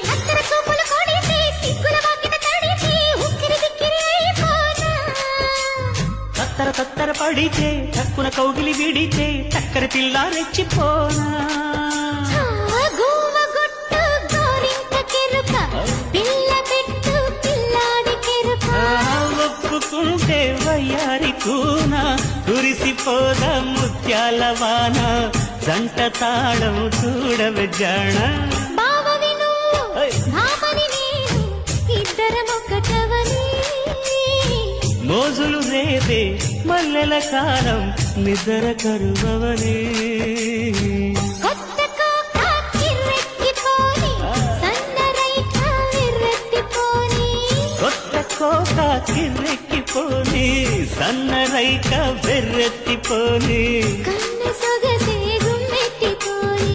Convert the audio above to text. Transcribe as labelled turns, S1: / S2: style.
S1: కత్తెర చూపులు కొడితే సిగ్గుల వాకిట తడితే ఉక్కిరి బిక్కిరి అయిపోనా
S2: కత్తర కత్తర పడితే చక్కున కౌగిలి విడితే చక్కర పిల్ల రెచ్చిపోనా
S1: గువ్వ గుట్టు గోరింక కెరుక పిల్ల పెట్టు పిల్లాడి కెరుక
S2: ఒప్పుకుంటే వయ్యారి కూన కురిసిపోద ముత్యాల వాన జంట తాళం చూడవే జాణ
S1: బావవి నువ్వు భామని నేను ఇద్దరమొక్కటవని
S2: మోజులు రేపే మల్లెల కాలం నిద్ర కరువవనే
S1: కొత్త కోక కిర్రెక్కిపోని సన్నరైక విర్రెత్తిపోని
S2: కొత్త కోక కిర్రెక్కిపోని సన్నరైక వెర్రెత్తిపోని